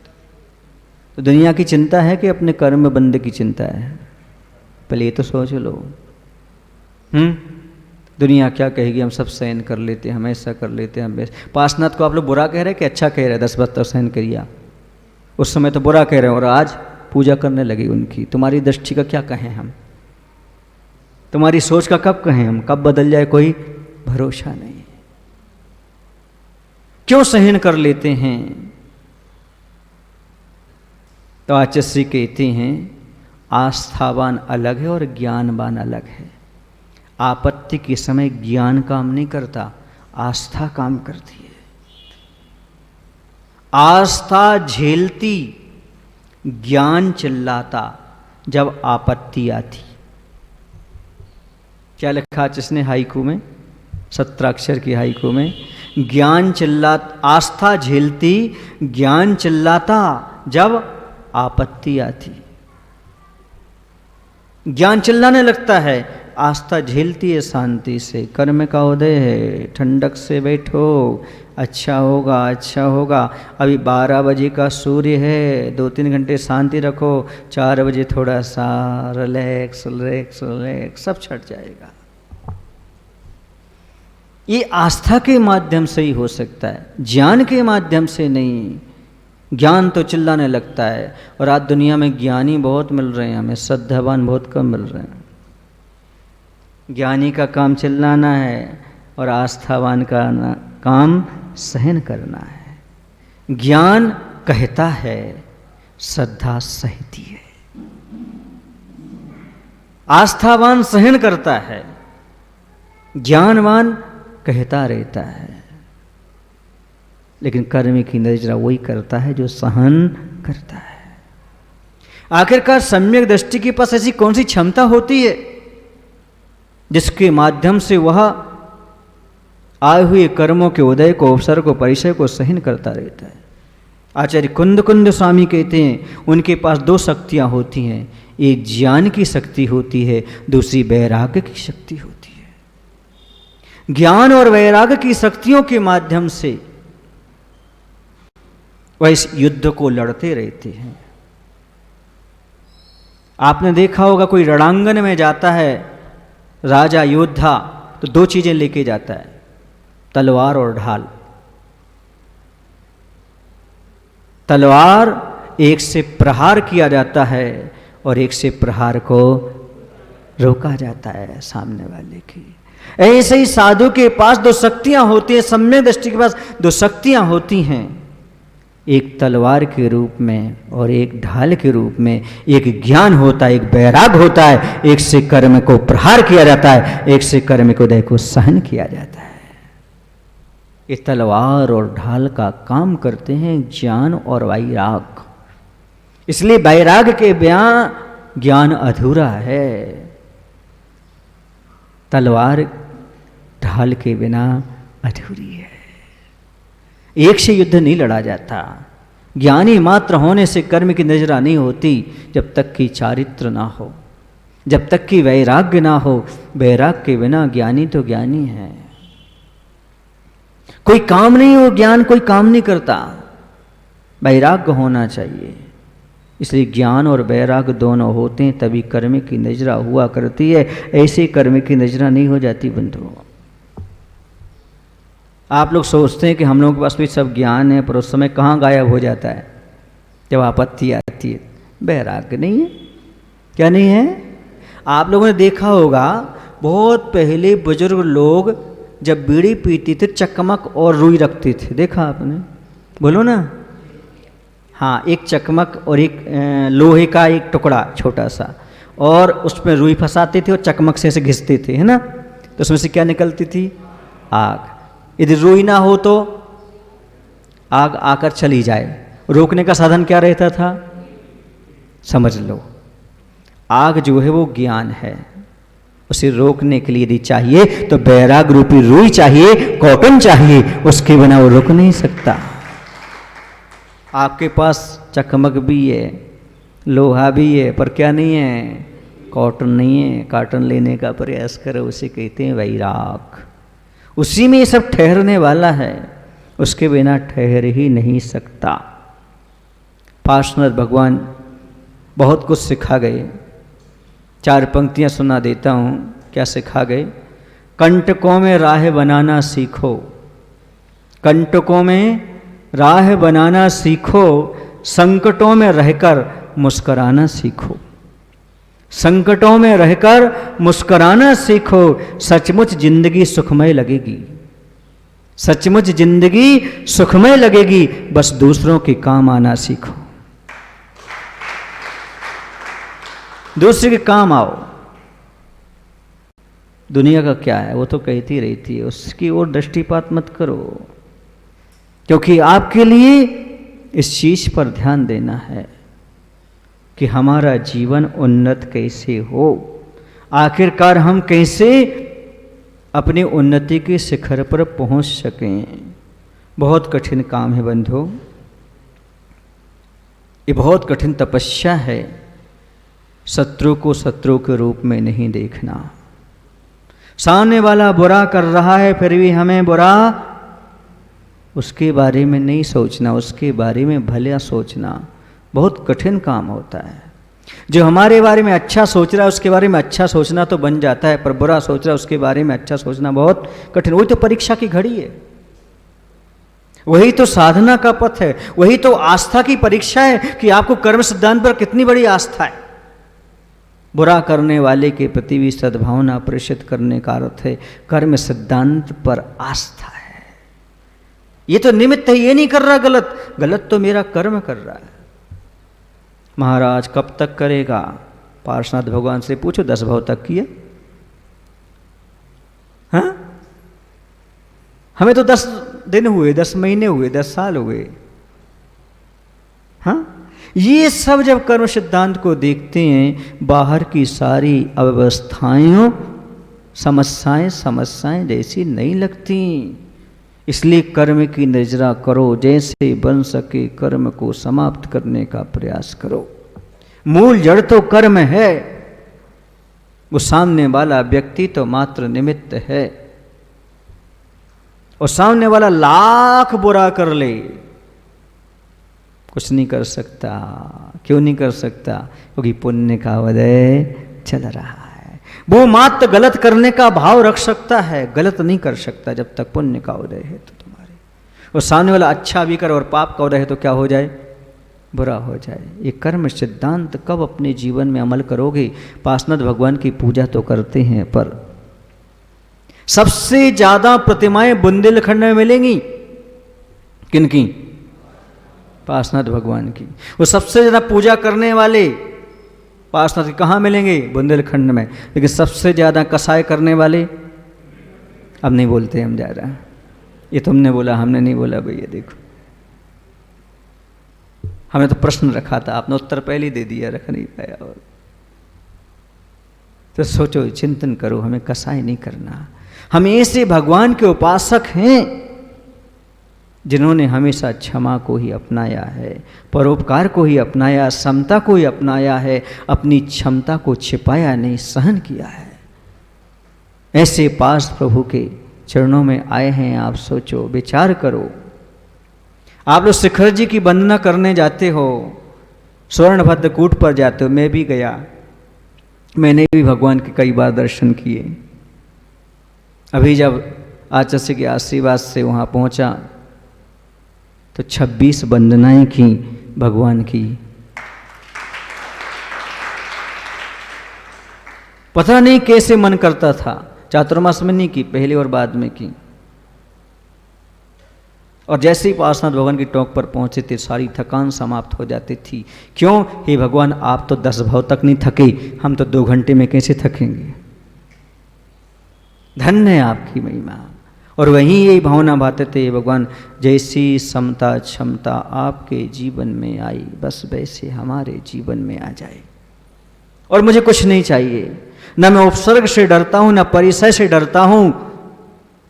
तो दुनिया की चिंता है कि अपने कर्म बंद की चिंता है? पहले ये तो सोच लो। दुनिया क्या कहेगी, हम सब सहन कर लेते हैं, हम ऐसा कर लेते हैं, हम वैसा। पार्श्वनाथ को आप लोग बुरा कह रहे हैं कि अच्छा कह रहे हैं? 10 वर्ष तक सहन करिया, उस समय तो बुरा कह रहे हैं और आज पूजा करने लगे उनकी। तुम्हारी दृष्टि का क्या कहें हम, तुम्हारी सोच का कब कहें हम, कब बदल जाए कोई भरोसा नहीं। क्यों सहन कर लेते हैं? तो आचार्य श्री कहते हैं आस्थावान अलग है और ज्ञानवान अलग है। आपत्ति के समय ज्ञान काम नहीं करता, आस्था काम करती है। आस्था झेलती, ज्ञान चिल्लाता जब आपत्ति आती। क्या लिखा जिसने हाइकू में, 17 अक्षर की हाइकू में, ज्ञान आस्था झेलती, ज्ञान चिल्लाता जब आपत्ति आती। ज्ञान चिल्लाने लगता है, आस्था झेलती है शांति से। कर्म का उदय है, ठंडक से बैठो, अच्छा होगा अच्छा होगा। अभी 12 बजे का सूर्य है, 2-3 घंटे शांति रखो, 4 बजे थोड़ा सा रिलैक्स रिलैक्स रिलैक्स, सब छट जाएगा। ये आस्था के माध्यम से ही हो सकता है, ज्ञान के माध्यम से नहीं। ज्ञान तो चिल्लाने लगता है, और आज दुनिया में ज्ञानी बहुत मिल रहे हैं, हमें श्रद्धावान बहुत कम मिल रहे हैं। ज्ञानी का काम चिल्लाना है और आस्थावान का काम सहन करना है। ज्ञान कहता है, श्रद्धा सहती है। आस्थावान सहन करता है, ज्ञानवान कहता रहता है। लेकिन कर्म की नजरा वही करता है जो सहन करता है। आखिरकार सम्यक दृष्टि के पास ऐसी कौन सी क्षमता होती है जिसके माध्यम से वह आए हुए कर्मों के उदय को, अवसर को, परिचय को सहन करता रहता है। आचार्य कुंद स्वामी कहते हैं उनके पास 2 शक्तियां होती हैं, एक ज्ञान की शक्ति होती है, दूसरी वैराग्य की शक्ति होती है। ज्ञान और वैराग्य की शक्तियों के माध्यम से वह इस युद्ध को लड़ते रहते हैं। आपने देखा होगा कोई रणांगन में जाता है राजा योद्धा, तो 2 चीजें लेके जाता है, तलवार और ढाल। तलवार एक से प्रहार किया जाता है और एक से प्रहार को रोका जाता है सामने वाले की। ऐसे ही साधु के पास 2 शक्तियां होती हैं, सम्यक दृष्टि के पास 2 शक्तियां होती हैं, एक तलवार के रूप में और एक ढाल के रूप में। एक ज्ञान होता है, एक वैराग होता है, एक से कर्म को प्रहार किया जाता है, एक से कर्म को उदय को सहन किया जाता है। ये तलवार और ढाल का काम करते हैं ज्ञान और वैराग। इसलिए वैराग के बिना ज्ञान अधूरा है, तलवार ढाल के बिना अधूरी है। एक से युद्ध नहीं लड़ा जाता। ज्ञानी मात्र होने से कर्म की नजरा नहीं होती जब तक कि चारित्र ना हो, जब तक कि वैराग्य ना हो। वैराग के बिना ज्ञानी तो ज्ञानी है, कोई काम नहीं हो, ज्ञान कोई काम नहीं करता, वैराग्य होना चाहिए। इसलिए ज्ञान और वैराग्य दोनों होते हैं तभी कर्म की नजरा हुआ करती है, ऐसे कर्म की नजरा नहीं हो जाती बंधुओं। आप लोग सोचते हैं कि हम लोगों के पास भी सब ज्ञान है, पर उस समय कहाँ गायब हो जाता है जब आपत्ति आती है? वैराग्य नहीं है। क्या नहीं है? आप लोगों ने देखा होगा बहुत पहले बुजुर्ग लोग जब बीड़ी पीती थे चकमक और रुई रखते थे, देखा आपने? बोलो ना। हाँ, एक चकमक और एक लोहे का एक टुकड़ा छोटा सा, और उसमें रुई फंसाते थे और चकमक से ऐसे घिसते थे, है ना? तो उसमें से क्या निकलती थी? आग। यदि रुई ना हो तो आग आकर चली जाए। रोकने का साधन क्या रहता था? समझ लो, आग जो है वो ज्ञान है, उसे रोकने के लिए यदि चाहिए तो वैराग रूपी रुई चाहिए, कॉटन चाहिए, उसके बिना वो रुक नहीं सकता। आपके पास चकमक भी है, लोहा भी है, पर क्या नहीं है? कॉटन नहीं है। कॉटन लेने का प्रयास करो, उसे कहते हैं वैराग। उसी में ये सब ठहरने वाला है, उसके बिना ठहर ही नहीं सकता। पार्श्वनाथ भगवान बहुत कुछ सिखा गए, 4 पंक्तियां सुना देता हूं, क्या सिखा गए। कंटकों में राह बनाना सीखो, कंटकों में राह बनाना सीखो, संकटों में रहकर मुस्कुराना सीखो, संकटों में रहकर मुस्कुराना सीखो, सचमुच जिंदगी सुखमय लगेगी, सचमुच जिंदगी सुखमय लगेगी, बस दूसरों के काम आना सीखो, दूसरे के काम आओ। दुनिया का क्या है, वो तो कहती रहती है, उसकी ओर दृष्टिपात मत करो, क्योंकि आपके लिए इस चीज पर ध्यान देना है कि हमारा जीवन उन्नत कैसे हो, आखिरकार हम कैसे अपनी उन्नति के शिखर पर पहुंच सकें। बहुत कठिन काम है बंधु, ये बहुत कठिन तपस्या है। शत्रु को शत्रु के रूप में नहीं देखना। सामने वाला बुरा कर रहा है फिर भी हमें बुरा उसके बारे में नहीं सोचना, उसके बारे में भला सोचना बहुत कठिन काम होता है। जो हमारे बारे में अच्छा सोच रहा है उसके बारे में अच्छा सोचना तो बन जाता है, पर बुरा सोच रहा है उसके बारे में अच्छा सोचना बहुत कठिन। वही तो परीक्षा की घड़ी है, वही तो साधना का पथ है, वही तो आस्था की परीक्षा है कि आपको कर्म सिद्धांत पर कितनी बड़ी आस्था है। बुरा करने वाले के प्रति भी सद्भावना प्रेषित करने का अर्थ है कर्म सिद्धांत पर आस्था है। ये तो निमित्त है, ये नहीं कर रहा गलत, गलत तो मेरा कर्म कर रहा है। महाराज कब तक करेगा? पार्श्वनाथ भगवान से पूछो, 10 भाव तक किए। हाँ, हमें तो 10 दिन हुए, 10 महीने हुए, 10 साल हुए। हाँ, ये सब जब कर्म सिद्धांत को देखते हैं, बाहर की सारी अव्यवस्थाएं समस्याएं जैसी नहीं लगती। इसलिए कर्म की निर्जरा करो, जैसे बन सके कर्म को समाप्त करने का प्रयास करो। मूल जड़ तो कर्म है, वो सामने वाला व्यक्ति तो मात्र निमित्त है। और सामने वाला लाख बुरा कर ले, कुछ नहीं कर सकता। क्यों नहीं कर सकता? क्योंकि पुण्य का उदय चल रहा है। वो मात्र गलत करने का भाव रख सकता है, गलत नहीं कर सकता जब तक पुण्य का उदय है तो तुम्हारे। और सामने वाला अच्छा भी कर और पाप का उदय है तो क्या हो जाए? बुरा हो जाए। ये कर्म सिद्धांत कब अपने जीवन में अमल करोगे? पार्श्वनाथ भगवान की पूजा तो करते हैं, पर सबसे ज्यादा प्रतिमाएं बुंदेलखंड में मिलेंगी। किनकी? पार्श्वनाथ भगवान की। वो सबसे ज्यादा पूजा करने वाले पार्श्वनाथ के कहाँ मिलेंगे? बुंदेलखंड में। लेकिन सबसे ज्यादा कसाई करने वाले अब नहीं बोलते हम ज्यादा। ये तुमने बोला, हमने नहीं बोला भैया। देखो, हमने तो प्रश्न रखा था, आपने उत्तर पहले ही दे दिया, रख नहीं पाया। और तो सोचो, चिंतन करो, हमें कसाई नहीं करना। हम ऐसे भगवान के उपासक हैं जिन्होंने हमेशा क्षमा को ही अपनाया है, परोपकार को ही अपनाया, समता को ही अपनाया है, अपनी क्षमता को छिपाया नहीं, सहन किया है। ऐसे पास प्रभु के चरणों में आए हैं आप। सोचो, विचार करो। आप लोग शिखर जी की वंदना करने जाते हो, स्वर्णभद्र कूट पर जाते हो, मैं भी गया, मैंने भी भगवान के कई बार दर्शन किए। अभी जब आचार्य के आशीर्वाद से वहाँ पहुँचा तो 26 वंदनाएं की भगवान की। पता नहीं कैसे मन करता था। चातुर्मास में नहीं की, पहले और बाद में की। और जैसे ही पार्श्वनाथ भगवान की टोक पर पहुंचे थे, सारी थकान समाप्त हो जाती थी। क्यों? हे भगवान, आप तो 10 भाव तक नहीं थके, हम तो 2 घंटे में कैसे थकेंगे? धन्य है आपकी महिमा। और वहीं यही भावना भाते थे, भगवान जैसी समता क्षमता आपके जीवन में आई, बस वैसे हमारे जीवन में आ जाए। और मुझे कुछ नहीं चाहिए, न मैं उपसर्ग से डरता हूं, न परिचय से डरता हूं,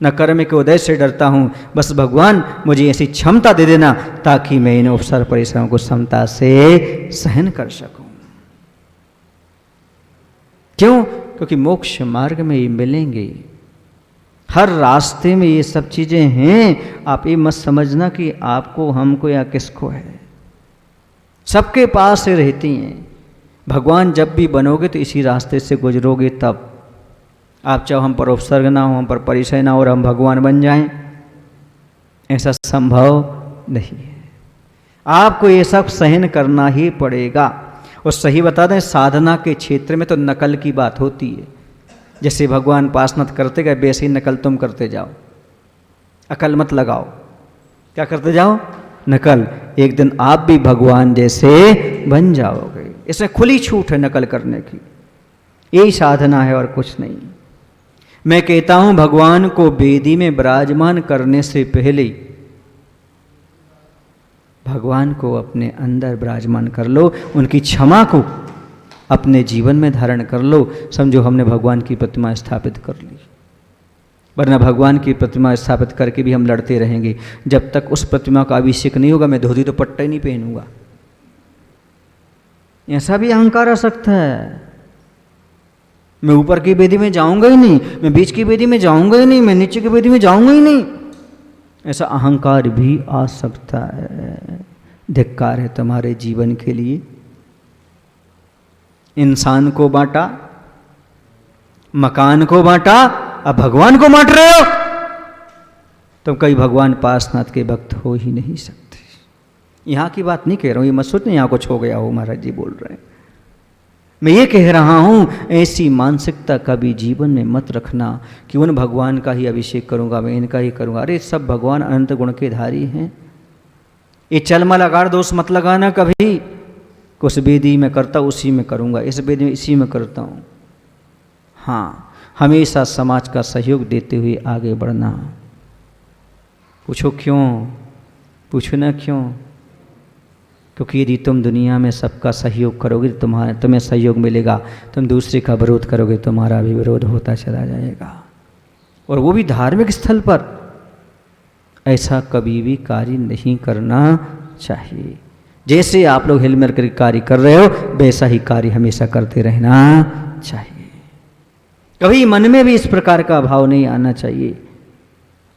न कर्म के उदय से डरता हूं। बस भगवान मुझे ऐसी क्षमता दे देना ताकि मैं इन उपसर्ग परिसरों को समता से सहन कर सकूं। क्यों? क्योंकि मोक्ष मार्ग में ये मिलेंगे, हर रास्ते में ये सब चीजें हैं। आप ये मत समझना कि आपको, हमको या किसको है, सबके पास से रहती हैं। भगवान जब भी बनोगे तो इसी रास्ते से गुजरोगे तब। आप चाहो हम पर उपसर्ग ना हो, हम पर परिचय ना हो और हम भगवान बन जाएं, ऐसा संभव नहीं है। आपको ये सब सहन करना ही पड़ेगा। और सही बता दें, साधना के क्षेत्र में तो नकल की बात होती है। जैसे भगवान पासनाथ करते गए वैसे ही नकल तुम करते जाओ, अकल मत लगाओ। क्या करते जाओ? नकल। एक दिन आप भी भगवान जैसे बन जाओगे। इसमें खुली छूट है नकल करने की। यही साधना है और कुछ नहीं। मैं कहता हूं भगवान को वेदी में विराजमान करने से पहले भगवान को अपने अंदर विराजमान कर लो, उनकी क्षमा को अपने जीवन में धारण कर लो। समझो हमने भगवान की प्रतिमा स्थापित कर ली। वरना भगवान की प्रतिमा स्थापित करके भी हम लड़ते रहेंगे। जब तक उस प्रतिमा का अभिषेक नहीं होगा, मैं धोती तो पट्टा ही नहीं पहनूंगा। ऐसा भी अहंकार आ सकता है। मैं ऊपर की वेदी में जाऊंगा ही नहीं, मैं बीच की वेदी में जाऊंगा ही नहीं, मैं नीचे की वेदी में जाऊंगा ही नहीं, ऐसा अहंकार भी आ सकता है। धिक्कार है तुम्हारे जीवन के लिए। इंसान को बांटा, मकान को बांटा, अब भगवान को बांट रहे हो। तुम कभी भगवान पासनाथ के भक्त हो ही नहीं सकते। यहां की बात नहीं कह रहा हूं, ये मत सोचना यहां कुछ हो गया हो, महाराज जी बोल रहे हैं। मैं ये कह रहा हूं, ऐसी मानसिकता कभी जीवन में मत रखना कि उन भगवान का ही अभिषेक करूंगा, मैं इनका ही करूंगा। अरे सब भगवान अनंत गुण के धारी हैं। ये चलमल आकार दोष मत लगाना कभी। उस वेदी में करता हूं उसी में करूंगा, इस वेदी में इसी में करता हूं। हाँ, हमेशा समाज का सहयोग देते हुए आगे बढ़ना। पूछो क्यों? पूछो ना क्यों? क्योंकि यदि तुम दुनिया में सबका सहयोग करोगे तो तुम्हें सहयोग मिलेगा। तुम दूसरे का विरोध करोगे, तुम्हारा भी विरोध होता चला जाएगा, और वो भी धार्मिक स्थल पर। ऐसा कभी भी कार्य नहीं करना चाहिए। जैसे आप लोग हिल मिल कर कार्य कर रहे हो, वैसा ही कार्य हमेशा करते रहना चाहिए। कभी मन में भी इस प्रकार का भाव नहीं आना चाहिए।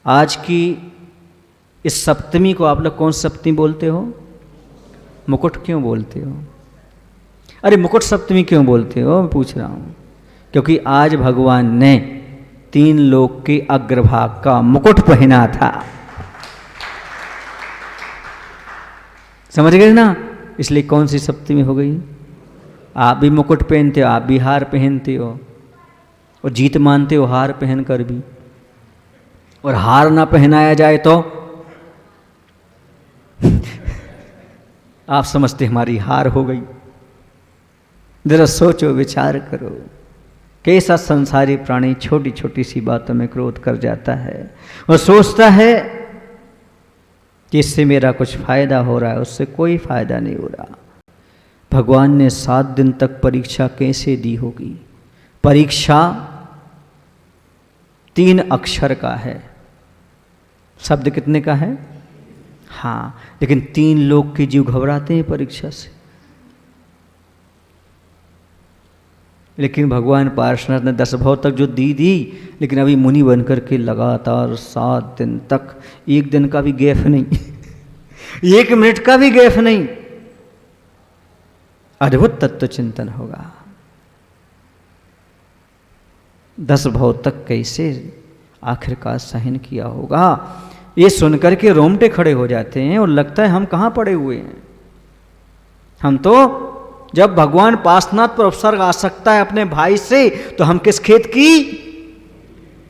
आज की इस सप्तमी को आप लोग कौन सप्तमी बोलते हो? मुकुट क्यों बोलते हो? अरे मुकुट सप्तमी क्यों बोलते हो, मैं पूछ रहा हूं। क्योंकि आज भगवान ने 3 लोक के अग्रभाग का मुकुट पहना था। समझ गए ना? इसलिए कौन सी सप्तमी हो गई? आप भी मुकुट पहनते हो, आप भी हार पहनते हो, और जीत मानते हो हार पहनकर भी। और हार ना पहनाया जाए तो आप समझते हमारी हार हो गई। जरा सोचो, विचार करो, कैसा संसारी प्राणी छोटी छोटी सी बातों में क्रोध कर जाता है और सोचता है कि इससे मेरा कुछ फायदा हो रहा है, उससे कोई फायदा नहीं हो रहा। भगवान ने 7 दिन तक परीक्षा कैसे दी होगी? परीक्षा 3 अक्षर का है। शब्द कितने का है? हाँ, लेकिन 3 लोग के जीव घबराते हैं परीक्षा से। लेकिन भगवान पार्श्वनाथ ने 10 भाव तक जो दी, लेकिन अभी मुनि बनकर के लगातार 7 दिन तक, एक दिन का भी गैप नहीं, 1 मिनट का भी गैप नहीं। अद्भुत तत्व चिंतन होगा। 10 भाव तक कैसे आखिरकार सहन किया होगा, ये सुनकर के रोमटे खड़े हो जाते हैं और लगता है हम कहाँ पड़े हुए हैं। हम तो जब भगवान पार्श्वनाथ पर उपसर्ग आ सकता है अपने भाई से, तो हम किस खेत की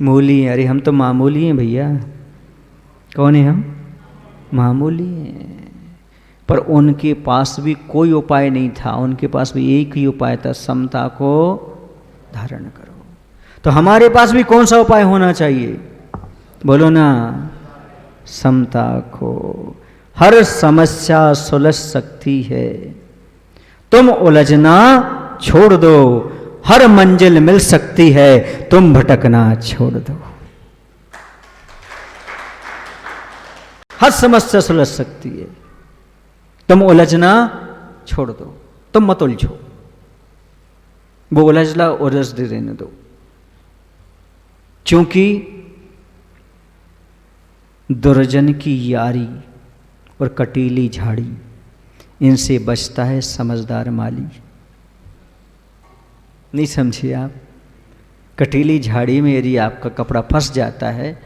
मूली हैं। अरे हम तो मामूली हैं भैया। कौन है हम? मामूली हैं। पर उनके पास भी कोई उपाय नहीं था, उनके पास भी एक ही उपाय था, समता को धारण करो। तो हमारे पास भी कौन सा उपाय होना चाहिए? बोलो ना, समता को। हर समस्या सुलझ सकती है, तुम उलझना छोड़ दो। हर मंजिल मिल सकती है, तुम भटकना छोड़ दो। हर समस्या सुलझ सकती है, तुम उलझना छोड़ दो। तुम मत उलझो, वो उलझला उलझ दे रहने दो। क्योंकि दुर्जन की यारी और कटीली झाड़ी, इनसे बचता है समझदार माली। नहीं समझिए आप। कटीली झाड़ी में यदि आपका कपड़ा फंस जाता है,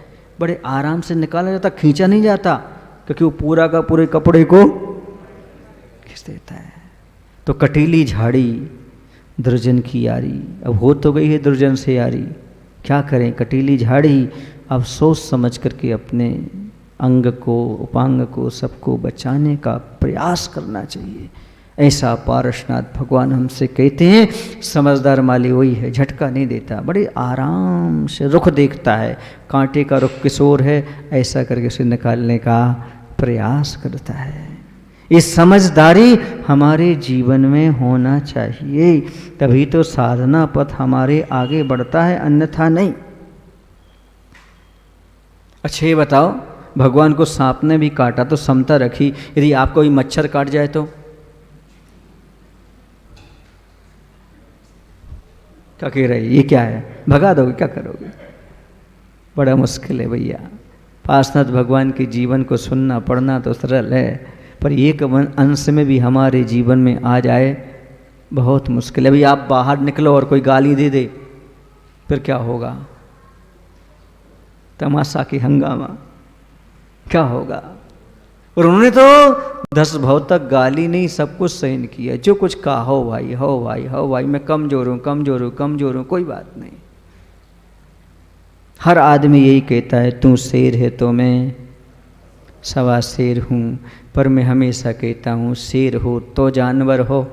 बड़े आराम से निकाला जाता, खींचा नहीं जाता, क्योंकि वो पूरा का पूरे कपड़े को खींच देता है। तो कटीली झाड़ी दुर्जन की यारी, अब हो तो गई है दुर्जन से यारी, क्या करें। कटीली झाड़ी अब सोच समझ करके अपने अंग को, उपांग को, सबको बचाने का प्रयास करना चाहिए। ऐसा पारसनाथ भगवान हमसे कहते हैं। समझदार माली वही है, झटका नहीं देता, बड़े आराम से रुख देखता है, कांटे का रुख किशोर है, ऐसा करके उसे निकालने का प्रयास करता है। ये समझदारी हमारे जीवन में होना चाहिए, तभी तो साधना पथ हमारे आगे बढ़ता है, अन्यथा नहीं। अच्छा ये बताओ, भगवान को सांप ने भी काटा तो समता रखी, यदि आपको भी मच्छर काट जाए तो क्या कह रहे, ये क्या है, भगा दोगे, क्या करोगे? बड़ा मुश्किल है भैया। पार्श्वनाथ भगवान के जीवन को सुनना पढ़ना तो सरल है, पर एक अंश में भी हमारे जीवन में आ जाए बहुत मुश्किल है। अभी आप बाहर निकलो और कोई गाली दे दे, फिर क्या होगा? तमाशा की हंगामा, क्या होगा? और उन्होंने तो 10 भाव तक गाली नहीं, सब कुछ सहन किया, जो कुछ कहा, हो भाई, हो भाई, हो भाई, मैं कमजोर हूँ, कमजोर हूँ, कमजोर हूँ, कोई बात नहीं। हर आदमी यही कहता है, तू शेर है तो मैं सवा शेर हूँ, पर मैं हमेशा कहता हूँ, शेर हो तो जानवर हो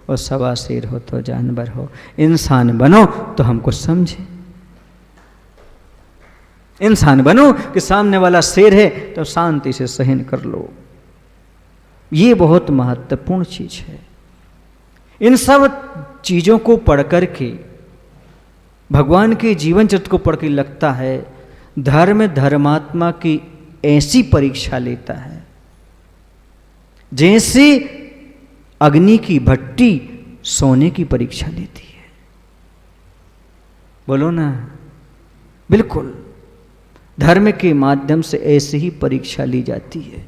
और सवा शेर हो तो जानवर हो। इंसान बनो तो हमको समझे, इंसान बनो कि सामने वाला शेर है तो शांति से सहन कर लो। ये बहुत महत्वपूर्ण चीज है। इन सब चीजों को पढ़ करके, भगवान के जीवन चरित्र को पढ़ के लगता है धर्म धर्मात्मा की ऐसी परीक्षा लेता है जैसे अग्नि की भट्टी सोने की परीक्षा लेती है। बोलो ना, बिल्कुल धर्म के माध्यम से ऐसी ही परीक्षा ली जाती है।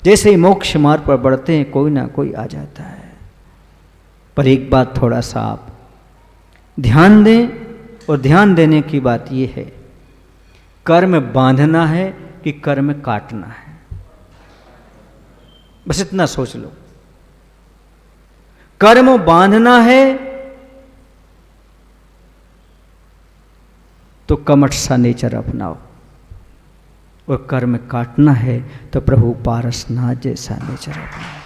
जैसे ही मोक्ष मार्ग पर बढ़ते हैं, कोई ना कोई आ जाता है। पर एक बात थोड़ा सा आप ध्यान दें, और ध्यान देने की बात यह है, कर्म बांधना है कि कर्म काटना है, बस इतना सोच लो। कर्म बांधना है तो कमठ सा नेचर अपनाओ, और कर्म काटना है तो प्रभु पारसनाथ जैसा नेचर अपनाओ।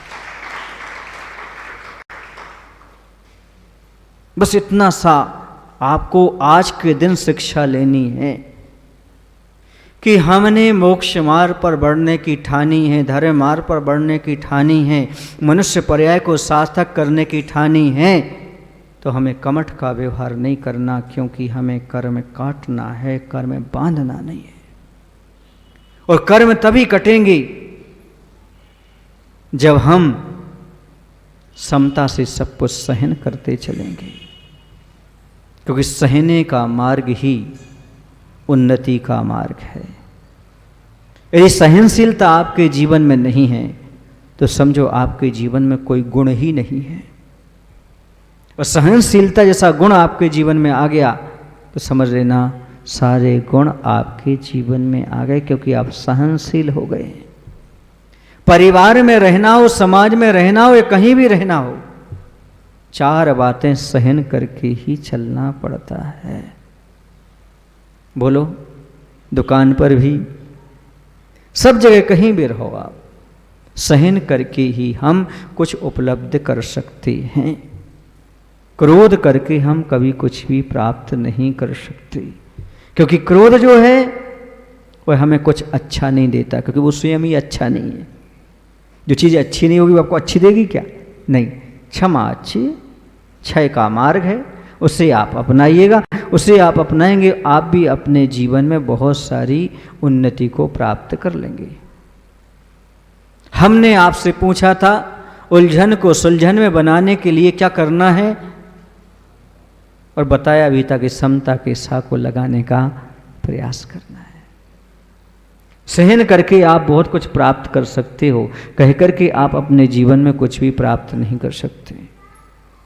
बस इतना सा आपको आज के दिन शिक्षा लेनी है कि हमने मोक्ष मार्ग पर बढ़ने की ठानी है, धर्म मार्ग पर बढ़ने की ठानी है, मनुष्य पर्याय को सार्थक करने की ठानी है, तो हमें कमठ का व्यवहार नहीं करना, क्योंकि हमें कर्म काटना है, कर्म बांधना नहीं है। और कर्म तभी कटेंगे जब हम समता से सब कुछ सहन करते चलेंगे, क्योंकि सहने का मार्ग ही उन्नति का मार्ग है। यदि सहनशीलता आपके जीवन में नहीं है तो समझो आपके जीवन में कोई गुण ही नहीं है। और सहनशीलता जैसा गुण आपके जीवन में आ गया तो समझ लेना सारे गुण आपके जीवन में आ गए, क्योंकि आप सहनशील हो गए। परिवार में रहना हो, समाज में रहना हो, या कहीं भी रहना हो, 4 बातें सहन करके ही चलना पड़ता है। बोलो, दुकान पर भी, सब जगह कहीं भी रहो, आप सहन करके ही हम कुछ उपलब्ध कर सकते हैं। क्रोध करके हम कभी कुछ भी प्राप्त नहीं कर सकते, क्योंकि क्रोध जो है वह हमें कुछ अच्छा नहीं देता, क्योंकि वो स्वयं ही अच्छा नहीं है। जो चीज़ अच्छी नहीं होगी वो आपको अच्छी देगी क्या? नहीं। क्षमा अच्छी, क्षय का मार्ग है, उसे आप अपनाइएगा। उसे आप अपनाएंगे, आप भी अपने जीवन में बहुत सारी उन्नति को प्राप्त कर लेंगे। हमने आपसे पूछा था उलझन को सुलझन में बनाने के लिए क्या करना है, और बताया भी था कि समता के सा को लगाने का प्रयास करना है। सहन करके आप बहुत कुछ प्राप्त कर सकते हो, कह करके आप अपने जीवन में कुछ भी प्राप्त नहीं कर सकते।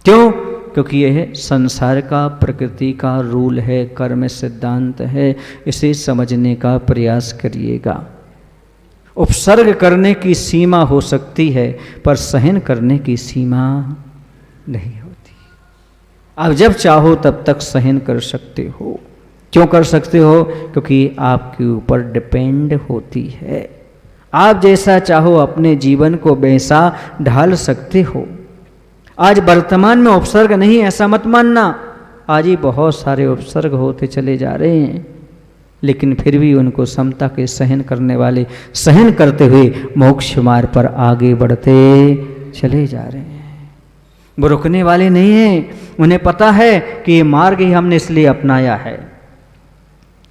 क्यों? क्योंकि यह संसार का, प्रकृति का रूल है, कर्म सिद्धांत है। इसे समझने का प्रयास करिएगा। उपसर्ग करने की सीमा हो सकती है, पर सहन करने की सीमा नहीं होती। आप जब चाहो तब तक सहन कर सकते हो। क्यों कर सकते हो? क्योंकि आपके ऊपर डिपेंड होती है। आप जैसा चाहो अपने जीवन को वैसा ढाल सकते हो। आज वर्तमान में उपसर्ग नहीं, ऐसा मत मानना। आज ही बहुत सारे उपसर्ग होते चले जा रहे हैं, लेकिन फिर भी उनको समता के सहन करने वाले सहन करते हुए मोक्ष मार्ग पर आगे बढ़ते चले जा रहे हैं। वो रुकने वाले नहीं हैं। उन्हें पता है कि ये मार्ग ही हमने इसलिए अपनाया है।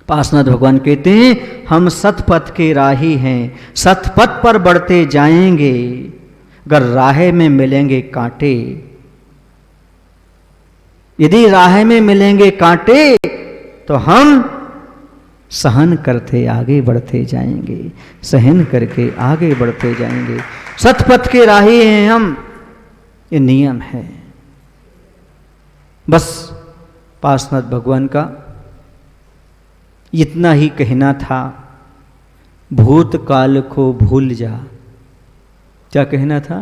पासनाथ भगवान कहते हैं, हम सतपथ के राही हैं, सतपथ पर बढ़ते जाएंगे। अगर राह में मिलेंगे कांटे, यदि राह में मिलेंगे कांटे, तो हम सहन करते आगे बढ़ते जाएंगे, सहन करके आगे बढ़ते जाएंगे। सतपथ के राही हैं हम, ये नियम है। बस पासनाथ भगवान का इतना ही कहना था, भूतकाल को भूल जा। क्या कहना था?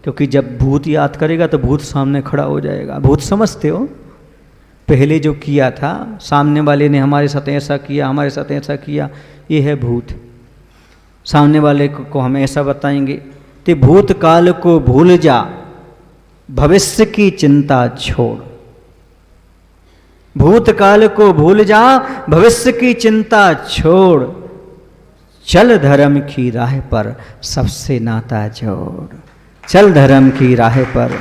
क्योंकि जब भूत याद करेगा तो भूत सामने खड़ा हो जाएगा। भूत समझते हो? पहले जो किया था, सामने वाले ने हमारे साथ ऐसा किया, हमारे साथ ऐसा किया, ये है भूत। सामने वाले को हम ऐसा बताएंगे, तो भूतकाल को भूल जा, भविष्य की चिंता छोड़। भूतकाल को भूल जा, भविष्य की चिंता छोड़। चल धर्म की राह पर सबसे नाता जोड़। चल धर्म की राह पर,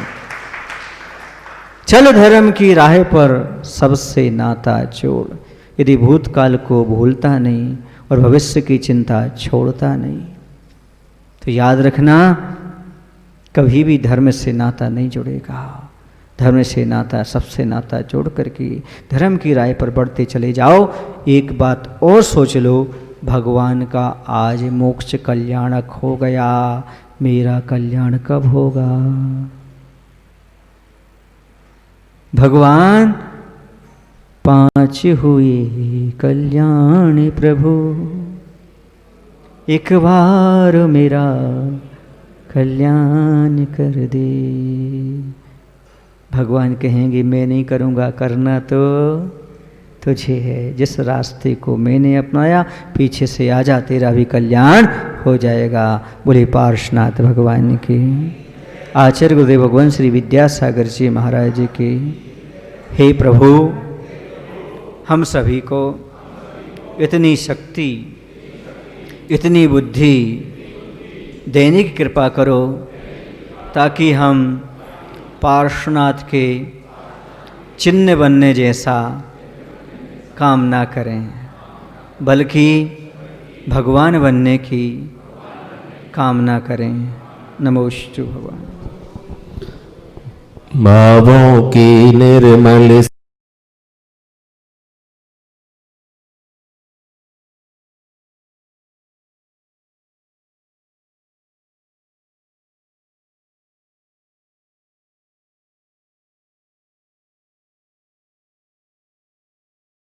चल धर्म की राह पर सबसे नाता जोड़। यदि भूतकाल को भूलता नहीं और भविष्य की चिंता छोड़ता नहीं, तो याद रखना, कभी भी धर्म से नाता नहीं जुड़ेगा। धर्म से नाता, सबसे नाता जोड़ करके धर्म की राह पर बढ़ते चले जाओ। एक बात और सोच लो, भगवान का आज मोक्ष कल्याणक हो गया, मेरा कल्याण कब होगा? भगवान 5 हुए कल्याण प्रभु, एक बार मेरा कल्याण कर दे। भगवान कहेंगे, मैं नहीं करूँगा, करना तो तुझे है। जिस रास्ते को मैंने अपनाया, पीछे से आ जा, तेरा भी कल्याण हो जाएगा। बोले पार्श्वनाथ भगवान की, आचार्य गुरुदेव भगवान श्री विद्यासागर जी महाराज जी की। हे प्रभु, हम सभी को इतनी शक्ति, इतनी बुद्धि देने की कृपा करो, ताकि हम पार्श्वनाथ के चिन्ह बनने जैसा काम ना करें, बल्कि भगवान बनने की कामना करें। नमोस्तु भगवान। भावों की निर्मल